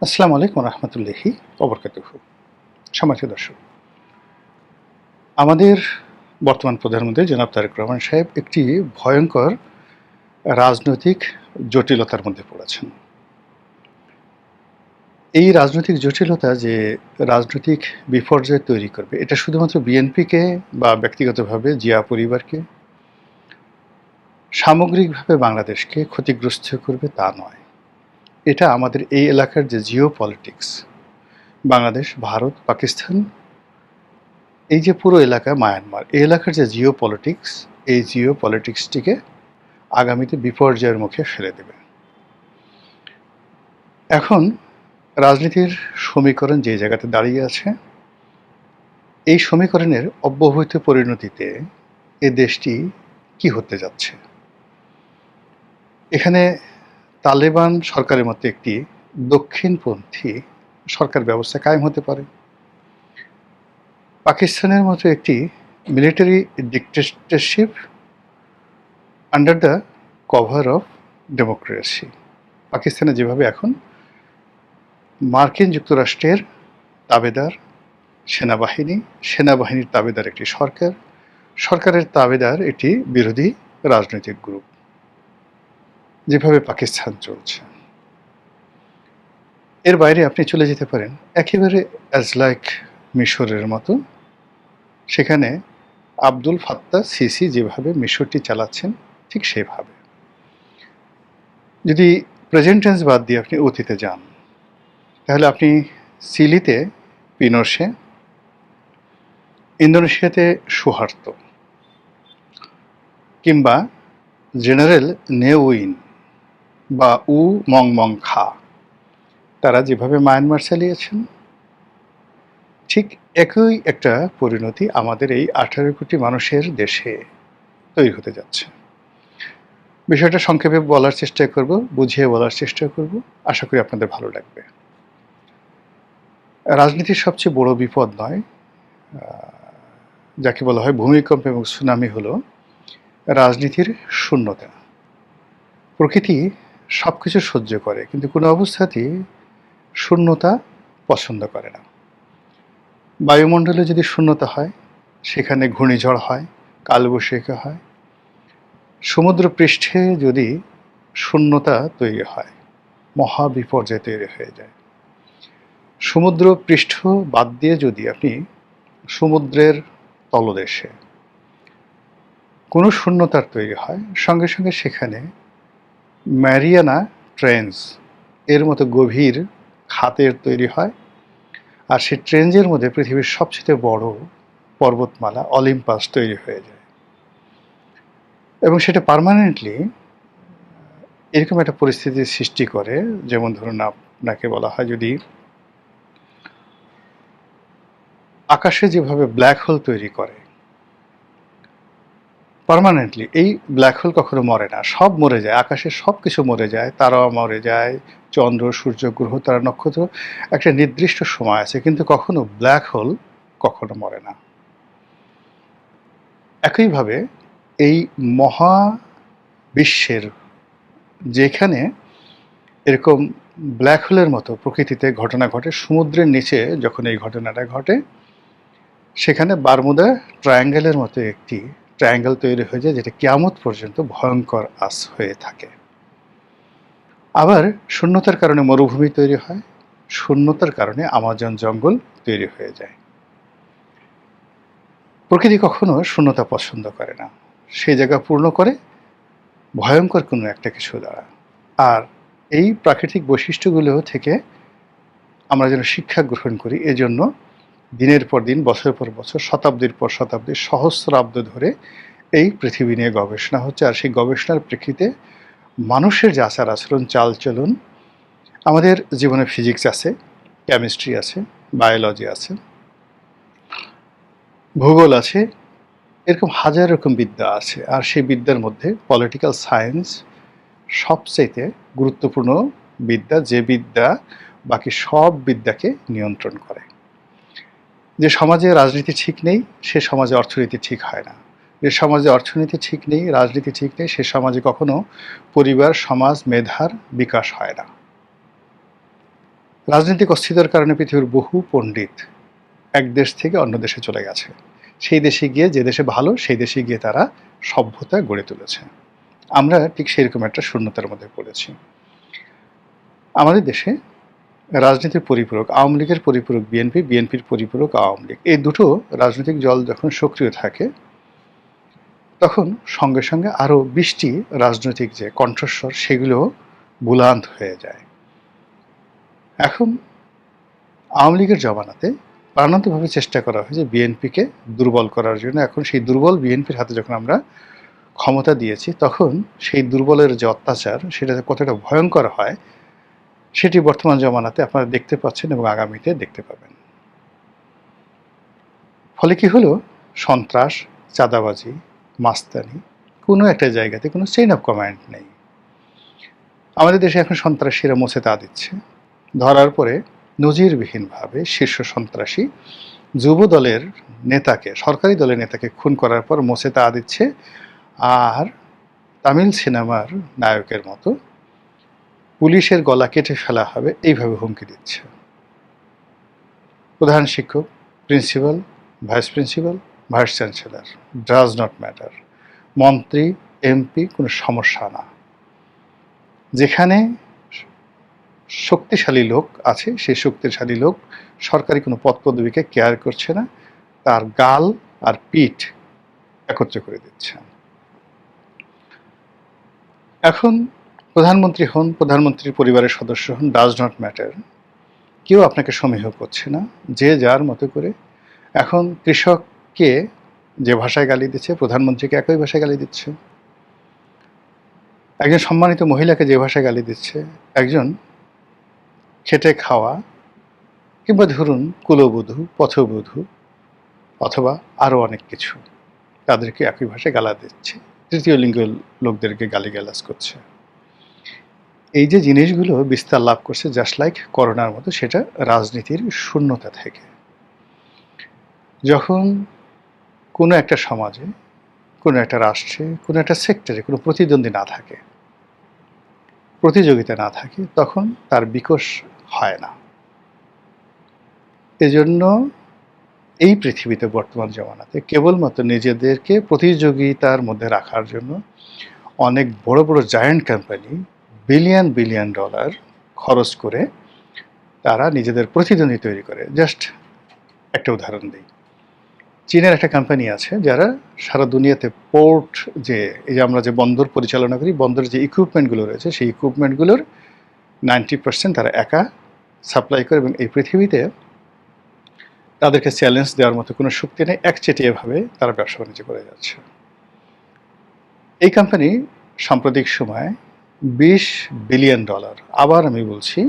আসসালামু আলাইকুম রহমতুল্লাহি ওবরকাতুহু। সম্মানিত দর্শক, আমাদের বর্তমান প্রধানমন্ত্রী জনাব তারেক রহমান সাহেব একটি ভয়ঙ্কর রাজনৈতিক জটিলতার মধ্যে পড়েছেন। এই রাজনৈতিক জটিলতা যে রাজনৈতিক বিপর্যয় তৈরি করবে, এটা শুধুমাত্র বিএনপিকে বা ব্যক্তিগতভাবে জিয়া পরিবারকে, সামগ্রিকভাবে বাংলাদেশকে ক্ষতিগ্রস্ত করবে তা নয়। এটা আমাদের এই এলাকার যে জিও পলিটিক্স, বাংলাদেশ, ভারত, পাকিস্তান, এই যে পুরো এলাকা মায়ানমার, এই এলাকার যে জিও পলিটিক্স, এই জিও পলিটিক্সটিকে আগামীতে বিপর্যয়ের মুখে ফেলে দেবে। এখন রাজনীতির সমীকরণ যে জায়গাতে দাঁড়িয়ে আছে, এই সমীকরণের অব্যবহিত পরিণতিতে এ দেশটি কি হতে যাচ্ছে। এখানে তালেবান সরকারের মতো একটি দক্ষিণপন্থী সরকার ব্যবস্থা কায়েম হতে পারে। পাকিস্তানের মতো একটি military dictatorship under the cover of democracy. পাকিস্তানে যেভাবে এখন মার্কিন যুক্তরাষ্ট্রের তাবেদার সেনাবাহিনী, সেনাবাহিনীর তাবেদার একটি সরকার, সরকারের তাবেদার একটি বিরোধী রাজনৈতিক গ্রুপ, যেভাবে পাকিস্তান চলছে। এর বাইরে আপনি চলে যেতে পারেন একেবারে অ্যাজ লাইক মিশরের মতো। সেখানে আব্দুল ফাত্তাহ সিসি যেভাবে মিশরটি চালাচ্ছেন, ঠিক সেভাবে। যদি প্রেজেন্ট টেন্স বাদ দিয়ে আপনি অতীতে যান, তাহলে আপনি চিলিতে পিনোশে, ইন্দোনেশিয়াতে সুহার্তো, কিংবা জেনারেল নেউইন বা উ মং মং খা, তারা যেভাবে মায়ানমার চালিয়েছেন, ঠিক একই একটা পরিণতি আমাদের এই 18 কোটি মানুষের দেশে তৈরি হতে যাচ্ছে। বিষয়টা সংক্ষেপে বলার চেষ্টা করব, বুঝিয়ে বলার চেষ্টা করব, আশা করি আপনাদের ভালো লাগবে। রাজনীতির সবচেয়ে বড় বিপদ নয়, যাকে বলা হয় ভূমিকম্প এবং সুনামি, হলো রাজনীতির শূন্যতা। প্রকৃতি সব কিছু সহ্য করে, কিন্তু কোনো অবস্থাতেই শূন্যতা পছন্দ করে না। বায়ুমণ্ডলে যদি শূন্যতা হয়, সেখানে ঘূর্ণিঝড় হয়, কালবৈশাখী হয়। সমুদ্র পৃষ্ঠে যদি শূন্যতা তৈরি হয়, মহাবিপর্যয় তৈরি হয়ে যায়। সমুদ্র পৃষ্ঠ বাদ দিয়ে যদি আপনি সমুদ্রের তলদেশে কোনো শূন্যতার তৈরি হয়, সঙ্গে সঙ্গে সেখানে ম্যারিয়ানা ট্রেঞ্চ এর মতো গভীর খাতের তৈরি হয়, আর সেই ট্রেঞ্চের মধ্যে পৃথিবীর সবচেয়ে বড় পর্বতমালা অলিম্পাস তৈরি হয়ে যায়। এবং সেটা পার্মানেন্টলি এরকম একটা পরিস্থিতির সৃষ্টি করে, যেমন ধরুন আপনাকে বলা হয়, যদি আকাশে যেভাবে ব্ল্যাক হোল তৈরি করে পার্মানেন্টলি, এই ব্ল্যাক হোল কখনো মরে না, সব মরে যায়, আকাশে সব কিছু মরে যায়, তারাও মরে যায়, চন্দ্র, সূর্য, গ্রহ, তারা, নক্ষত্র, একটা নির্দিষ্ট সময় আছে, কিন্তু কখনো ব্ল্যাক হোল কখনো মরে না। একইভাবে এই মহাবিশ্বের যেখানে এরকম ব্ল্যাক হোলের মতো প্রকৃতিতে ঘটনা ঘটে, সমুদ্রের নিচে যখন এই ঘটনাটা ঘটে, সেখানে বারমুদা ট্রায়াঙ্গেলের মতো একটি ট্রায়াঙ্গেল তৈরি হয়ে যায়, যেটা কিয়ামত পর্যন্ত ভয়ঙ্কর আস হয়ে থাকে। আবার শূন্যতার কারণে মরুভূমি তৈরি হয়, শূন্যতার কারণে আমাজন জঙ্গল তৈরি হয়ে যায়। প্রকৃতি কখনো শূন্যতা পছন্দ করে না, সেই জায়গা পূর্ণ করে ভয়ঙ্কর কোনো একটা কিছু দ্বারা। আর এই প্রাকৃতিক বৈশিষ্ট্যগুলো থেকে আমরা যেন শিক্ষা গ্রহণ করি, এজন্য দিনের পর দিন, বছরের পর বছর, শতাব্দীর পর শতাব্দী, সহস্রাব্দ ধরে এই পৃথিবী নিয়ে গবেষণা হচ্ছে। আর সেই গবেষণার প্রেক্ষিতে মানুষের যে আচার আচরণ, চালচলন, আমাদের জীবনে ফিজিক্স আছে, কেমিস্ট্রি আছে, বায়োলজি আছে, ভূগোল আছে, এরকম হাজার রকম বিদ্যা আছে। আর সেই বিদ্যার মধ্যে পলিটিক্যাল সায়েন্স সবচাইতে গুরুত্বপূর্ণ বিদ্যা, যে বিদ্যা বাকি সব বিদ্যাকে নিয়ন্ত্রণ করে। যে সমাজে রাজনীতি ঠিক নেই, সে সমাজে অর্থনীতি ঠিক হয় না। যে সমাজে অর্থনীতি ঠিক নেই, রাজনীতি ঠিক নেই, সে সমাজে কখনো পরিবার, সমাজ, মেধার বিকাশ হয় না। রাজনৈতিক অস্থিরতার কারণে পৃথিবীর বহু পণ্ডিত এক দেশ থেকে অন্য দেশে চলে গেছে। সেই দেশে গিয়ে, যে দেশে ভালো সেই দেশে গিয়ে তারা সভ্যতা গড়ে তুলেছে। আমরা ঠিক সেরকম একটা শূন্যতার মধ্যে পড়েছি। আমাদের দেশে রাজনীতির পরিপূরক আওয়ামী লীগের পরিপূরক বিএনপি, বিএনপির পরিপূরক আওয়ামী লীগ, এই দুটো রাজনৈতিক দল যখন সক্রিয় থাকে তখন সঙ্গে সঙ্গে আরও ২০টি রাজনৈতিক যে কণ্ঠস্বর সেগুলো বুলান্ত হয়ে যায়। এখন আওয়ামী লীগের জমানাতে প্রাণান্তভাবে চেষ্টা করা হয় যে বিএনপিকে দুর্বল করার জন্য। এখন সেই দুর্বল বিএনপির হাতে যখন আমরা ক্ষমতা দিয়েছি, তখন সেই দুর্বলের যে অত্যাচার সেটা কতটা ভয়ঙ্কর হয় সেটি বর্তমান জমানাতে আপনারা দেখতে পাচ্ছেন এবং আগামীতে দেখতে পাবেন। ফলে কি হলো, সন্ত্রাস, চাঁদাবাজি, মাস্তানি, কোনো একটা জায়গাতে কোনো চেইন অফ কমান্ড নেই। আমাদের দেশে এখন সন্ত্রাসীরা মুছে তা দিচ্ছে। ধরার পরে নজিরবিহীনভাবে শীর্ষ সন্ত্রাসী যুব দলের নেতাকে, সরকারি দলের নেতাকে খুন করার পর মুছে তা দিচ্ছে, আর তামিল সিনেমার নায়কের মতো পুলিশের গলা কেটে ফেলা হবে এইভাবে হুমকি দিচ্ছে। প্রধান শিক্ষক, principal, vice principal, vice chancellor, does not matter, মন্ত্রী, এমপি, কোনো সমস্যা না। যেখানে শক্তিশালী লোক আছে সেই শক্তিশালী লোক সরকারি কোনো পদ পদবীকে কেয়ার করছে না, তার গাল আর পিঠ একত্রে করে দিচ্ছে। এখন প্রধানমন্ত্রী হন, প্রধানমন্ত্রীর পরিবারের সদস্য হন, ডাজ নট ম্যাটার, কেউ আপনাকে সমীহ করছে না, যে যার মতো করে। এখন কৃষককে যে ভাষায় গালি দিচ্ছে, প্রধানমন্ত্রীকে একই ভাষায় গালি দিচ্ছে। একজন সম্মানিত মহিলাকে যে ভাষায় গালি দিচ্ছে, একজন খেটে খাওয়া কিংবা ধরুন কুলবধূ, পথবধূ অথবা আরও অনেক কিছু, তাদেরকে একই ভাষায় গালা দিচ্ছে, তৃতীয় লিঙ্গের লোকদেরকে গালিগালাজ করছে। এই যে জিনিসগুলো বিস্তার লাভ করছে জাস্ট লাইক করোনার মতো, সেটা রাজনীতির শূন্যতা থেকে। যখন কোনো একটা সমাজে, কোনো একটা রাষ্ট্রে, কোনো একটা সেক্টরে কোনো প্রতিদ্বন্দ্বী না থাকে, প্রতিযোগিতা না থাকে, তখন তার বিকাশ হয় না। এজন্য এই পৃথিবীতে বর্তমান জমানাতে কেবলমাত্র নিজেদেরকে প্রতিযোগিতার মধ্যে রাখার জন্য অনেক বড় বড় giant company billion billion dollar খরচ করে তারা নিজেদের প্রতিদ্বন্দ্বী তৈরি করে। জাস্ট একটা উদাহরণ দিই, চীনের একটা কোম্পানি আছে যারা সারা দুনিয়াতে পোর্ট, যে এই যে আমরা যে বন্দর পরিচালনা করি, বন্দরের যে ইকুইপমেন্টগুলো রয়েছে সেই ইকুইপমেন্টগুলোর 90% তারা একা সাপ্লাই করে, এবং এই পৃথিবীতে তাদেরকে চ্যালেঞ্জ দেওয়ার মতো কোনো শক্তি নেই। একচেটিয়াভাবে তারা ব্যবসা বাণিজ্য করে যাচ্ছে। এই কোম্পানি সাম্প্রতিক সময়ে $20 বিলিয়ন, আবার আমি বলছি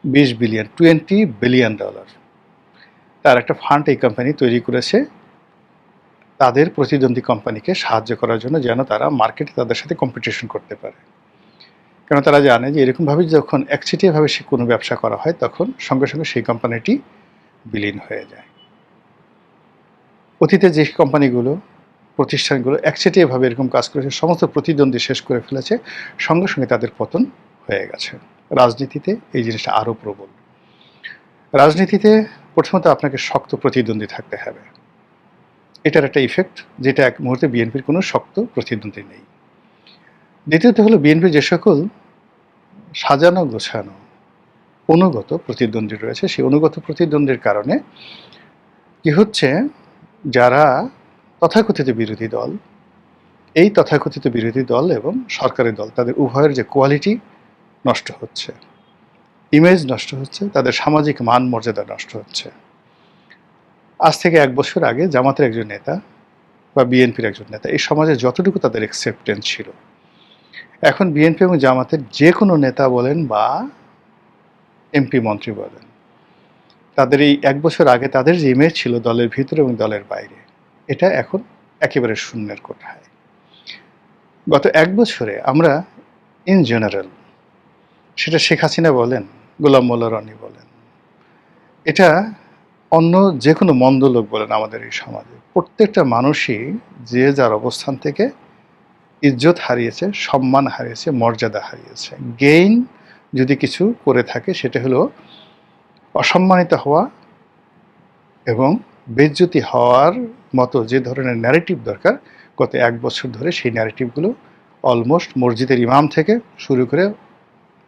20 বিলিয়ন, $20 বিলিয়ন, তার একটা ফান্ড এই কোম্পানি তৈরি করেছে তাদের প্রতিদ্বন্দ্বী কোম্পানিকে সাহায্য করার জন্য, যেন তারা মার্কেটে তাদের সাথে কম্পিটিশন করতে পারে। কারণ তারা জানে যে এরকমভাবে যখন একচেটিয়াভাবে সে কোনো ব্যবসা করা হয়, তখন সঙ্গে সঙ্গে সেই কোম্পানিটি বিলীন হয়ে যায়। অতীতে যে কোম্পানিগুলো, প্রতিষ্ঠানগুলো একচেটিয়াভাবে এরকম কাজ করেছে, সমস্ত প্রতিদ্বন্দ্বী শেষ করে ফেলেছে, সঙ্গে সঙ্গে তাদের পতন হয়ে গেছে। রাজনীতিতে এই জিনিসটা আরও প্রবল। রাজনীতিতে প্রথমত আপনাকে শক্ত প্রতিদ্বন্দ্বী থাকতে হবে, এটার একটা ইফেক্ট, যেটা এক মুহূর্তে বিএনপির কোনো শক্ত প্রতিদ্বন্দ্বী নেই। দ্বিতীয়ত হলো বিএনপির যে সকল সাজানো গোছানো অনুগত প্রতিদ্বন্দ্বী রয়েছে, সেই অনুগত প্রতিদ্বন্দ্বীর কারণে কি হচ্ছে, যারা তথাকথিত বিরোধী দল, এই তথাকথিত বিরোধী দল এবং সরকারি দল, তাদের উভয়ের যে কোয়ালিটি নষ্ট হচ্ছে, ইমেজ নষ্ট হচ্ছে, তাদের সামাজিক মান মর্যাদা নষ্ট হচ্ছে। আজ থেকে 1 বছর আগে জামাতের একজন নেতা বা বিএনপির একজন নেতা, এই সমাজে যতটুকু তাদের অ্যাকসেপ্টেন্স ছিল, এখন বিএনপি এবং জামাতের যে কোনো নেতা বলেন বা এমপি মন্ত্রী বলেন, তাদের এই 1 বছর আগে তাদের যে ইমেজ ছিল দলের ভিতরে এবং দলের বাইরে, এটা এখন একেবারে শূন্যের কোঠায়। গত 1 বছরে আমরা ইন জেনারেল, সেটা শেখ হাসিনা বলেন, গোলাম মোল্লা রনি বলেন, এটা অন্য যে কোনো মন্দ লোক বলেন, আমাদের এই সমাজে প্রত্যেকটা মানুষই যে যার অবস্থান থেকে ইজ্জত হারিয়েছে, সম্মান হারিয়েছে, মর্যাদা হারিয়েছে। গেইন যদি কিছু করে থাকে সেটা হলো অসম্মানিত হওয়া এবং বেইজ্জতি হওয়ার মতো যে ধরনের ন্যারেটিভ দরকার, গত 1 বছর ধরে সেই ন্যারেটিভগুলো অলমোস্ট মসজিদের ইমাম থেকে শুরু করে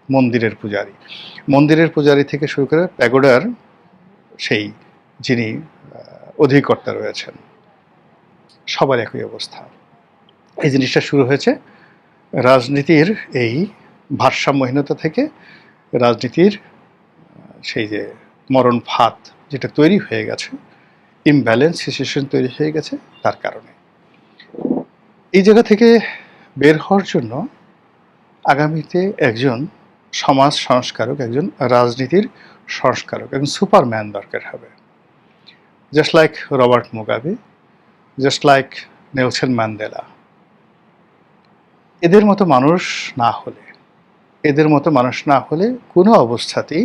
মন্দিরের পূজারি থেকে শুরু করে প্যাগোডার সেই যিনি অধিকর্তা রয়েছেন, সবার একই অবস্থা। এই জিনিসটা শুরু হয়েছে রাজনীতির এই ভারসাম্যহীনতা থেকে, রাজনীতির সেই যে মরণ ফাঁদ যেটা তৈরি হয়ে গেছে, ইমব্যালেন্স সিচুয়েশন তৈরি হয়ে গেছে তার কারণে। এই জায়গা থেকে বের হওয়ার জন্য আগামীতে একজন সমাজ সংস্কারক, একজন রাজনীতির সংস্কারক, একজন সুপারম্যান দরকার হবে। Just like Robert Mugabe, just like Nelson Mandela. এদের মতো মানুষ না হলে কোনো অবস্থাতেই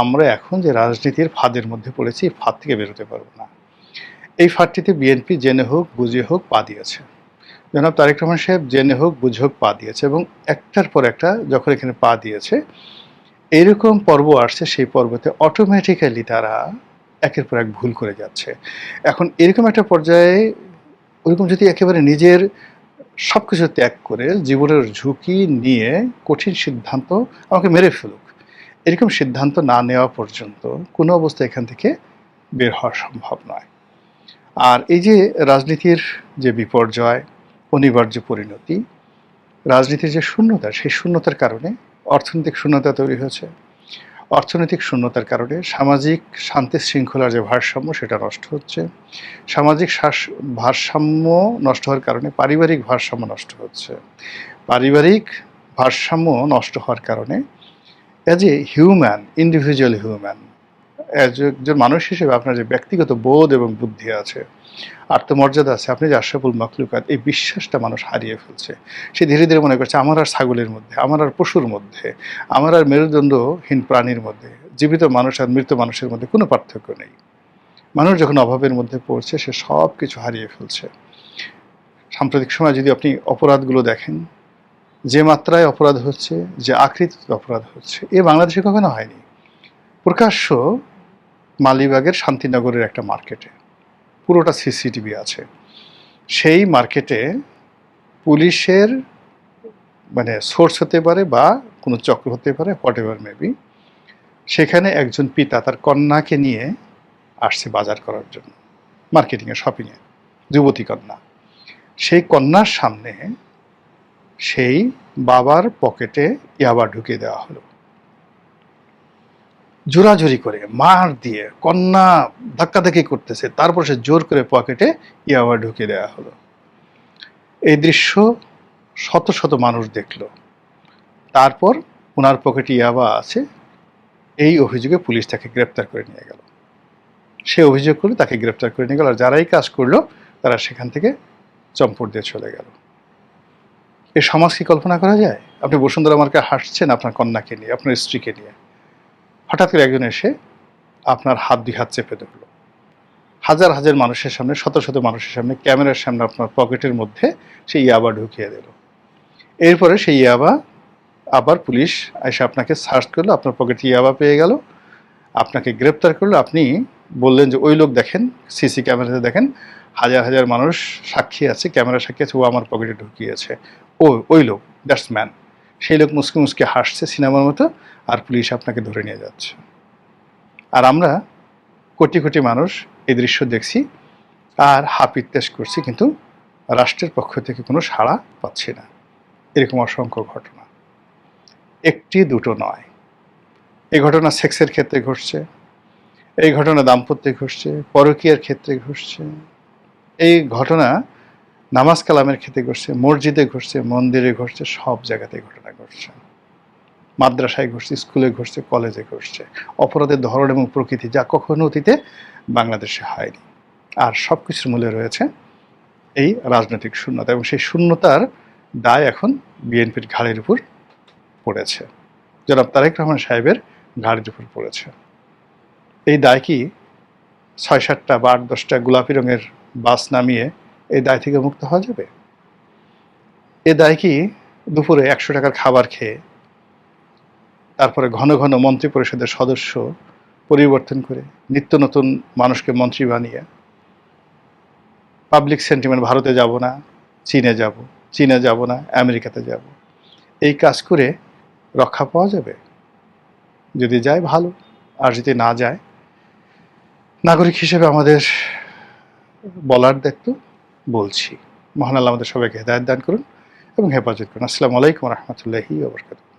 আমরা এখন যে রাজনীতির ফাঁদের মধ্যে পড়েছি, এই ফাঁদ থেকে বেরোতে পারবো না। এই ফাঁদটিতে বিএনপি জেনে হোক বুঝে হোক পা দিয়েছে। জনাব তারেক রহমান সাহেব জেনে হোক বুঝে হোক পা দিয়েছে, এবং একটার পর একটা যখন এখানে পা দিয়েছে, এরকম পর্ব আসছে, সেই পর্বতে অটোমেটিক্যালি তারা একের পর এক ভুল করে যাচ্ছে। এখন এরকম একটা পর্যায়ে ওরকম যদি একেবারে নিজের সব কিছু ত্যাগ করে জীবনের ঝুঁকি নিয়ে কঠিন সিদ্ধান্ত আমাকে মেরে ফেলুক, এরকম সিদ্ধান্ত না নেওয়া পর্যন্ত কোনো অবস্থা এখান থেকে বের হওয়া সম্ভব নয়। আর এই যে রাজনীতির যে বিপর্যয়, অনিবার্য পরিণতি, রাজনীতির যে শূন্যতা, সেই শূন্যতার কারণে অর্থনৈতিক শূন্যতা তৈরি হয়েছে। অর্থনৈতিক শূন্যতার কারণে সামাজিক শান্তি শৃঙ্খলার যে ভারসাম্য সেটা নষ্ট হচ্ছে। সামাজিক ভারসাম্য নষ্ট হওয়ার কারণে পারিবারিক ভারসাম্য নষ্ট হচ্ছে। পারিবারিক ভারসাম্য নষ্ট হওয়ার কারণে as a human, individual human, একজন মানুষ হিসেবে আপনার যে ব্যক্তিগত বোধ এবং বুদ্ধি আছে, আত্মমর্যাদা আছে, আপনি যে আশরাফুল মাখলুকাত, এই বিশ্বাসটা মানুষ হারিয়ে ফেলছে। সে ধীরে ধীরে মনে করছে আমার আর ছাগলের মধ্যে, আমার আর পশুর মধ্যে, আমার আর মেরুদণ্ডহীন প্রাণীর মধ্যে, জীবিত মানুষ আর মৃত মানুষের মধ্যে কোনো পার্থক্য নেই। মানুষ যখন অভাবের মধ্যে পড়ছে, সে সব কিছু হারিয়ে ফেলছে। সাম্প্রতিক সময় যদি আপনি অপরাধগুলো দেখেন, যে মাত্রায় অপরাধ হচ্ছে, যে আকৃতিতে অপরাধ হচ্ছে, এ বাংলাদেশে কখনো হয়নি। প্রকাশ্য মালিবাগের শান্তিনগরের একটা মার্কেটে পুরোটা সিসিটিভি আছে। সেই মার্কেটে পুলিশের সোর্স হতে পারে বা কোনো চক্র হতে পারে, হোয়াট এভার মেবি, সেখানে একজন পিতা তার কন্যাকে নিয়ে আসছে বাজার করার জন্য, মার্কেটিংয়ে, শপিংয়ে, যুবতী কন্যা। সেই কন্যার সামনে সেই বাবার পকেটে ইয়াবা ঢুকিয়ে দেওয়া হলো, জোরাজুরি করে, মার দিয়ে। কন্যা ধাক্কাধাক্কি করতেছে, তারপর সে জোর করে পকেটে ইয়াবা ঢুকিয়ে দেওয়া হলো। এই দৃশ্য শত শত মানুষ দেখল। তারপর ওনার পকেটে ইয়াবা আছে, এই অভিযোগে পুলিশ তাকে গ্রেপ্তার করে নিয়ে গেল। সে অভিযোগ করলো, তাকে গ্রেপ্তার করে নিয়ে গেল। আর যারাই কাজ করলো তারা সেখান থেকে চম্পট দিয়ে চলে গেল। এই সমাজ কি কল্পনা করা যায়? আপনি বসুন্ধরা মার্কেটে হাসছেন আপনার কন্যাকে নিয়ে, আপনার স্ত্রীকে নিয়ে, হঠাৎ করে একজন এসে আপনার হাত দুই হাত চেপে ধরলো, হাজার হাজার মানুষের সামনে, শত শত মানুষের সামনে, ক্যামেরার সামনে আপনার পকেটের মধ্যে সেই ইয়াবা ঢুকিয়ে দিল। এরপরে সেই ইয়াবা আবার পুলিশ এসে আপনাকে সার্চ করলো, আপনার পকেটে ইয়াবা পেয়ে গেল, আপনাকে গ্রেপ্তার করলো। আপনি বললেন যে ওই লোক দেখেন, সিসি ক্যামেরাতে দেখেন, হাজার হাজার মানুষ সাক্ষী আছে, ক্যামেরা সাক্ষী আছে, ও আমার পকেটে ঢুকিয়েছে, ওই লোক, দ্যাটস ম্যান। সেই লোক মুসকে মুসকে হাসছে সিনেমার মতো, আর পুলিশ আপনাকে ধরে নিয়ে যাচ্ছে। আর আমরা কোটি কোটি মানুষ এই দৃশ্য দেখছি আর হাপিত্তেশ করছি, কিন্তু রাষ্ট্রের পক্ষ থেকে কোনো সাড়া পাচ্ছি না। এরকম অসংখ্য ঘটনা, একটি দুটো নয়। এই ঘটনা সেক্সের ক্ষেত্রে ঘটছে, এই ঘটনা দাম্পত্যে ঘটছে, পরকীয়ার ক্ষেত্রে ঘটছে, এই ঘটনা নামাজ কালামের ক্ষেত্রে ঘটছে, মসজিদে ঘটছে, মন্দিরে ঘটছে, সব জায়গাতে ঘটনা ঘটছে। মাদ্রাসায় ঘটছে, স্কুলে ঘটছে, কলেজে ঘটছে। অপরাধের ধরন এবং প্রকৃতি যা কখনো অতীতে বাংলাদেশে হয়নি। আর সব কিছুর মূলে রয়েছে এই রাজনৈতিক শূন্যতা, এবং সেই শূন্যতার দায় এখন বিএনপির ঘাড়ের উপর পড়েছে, জনাব তারেক রহমান সাহেবের ঘাড়ের উপর পড়েছে। এই দায় কি ৬-৭টা বা ৮-১০টা গোলাপি রঙের বাস নামিয়ে এই দায় থেকে মুক্ত হওয়া যাবে? এ দায় কি দুপুরে ১০০ টাকার খাবার খেয়ে তারপরে ঘন ঘন মন্ত্রী পরিষদের সদস্য পরিবর্তন করে নিত্য নতুন মানুষকে মন্ত্রী বানিয়ে পাবলিক সেন্টিমেন্ট, ভারতে যাব না, চীনে যাব, চীনে যাব না, আমেরিকাতে যাব, এই কাজ করে রক্ষা পাওয়া যাবে? যদি যায় ভালো, আর যদি না যায়, নাগরিক হিসেবে আমাদের বলার দায়িত্ব বলছি। মহান আল্লাহ আমাদের সবাইকে হেদায়েত দান করুন এবং হেফাজত করুন। আসসালামু আলাইকুম ওয়া রাহমাতুল্লাহি ওয়া বারাকাতুহু।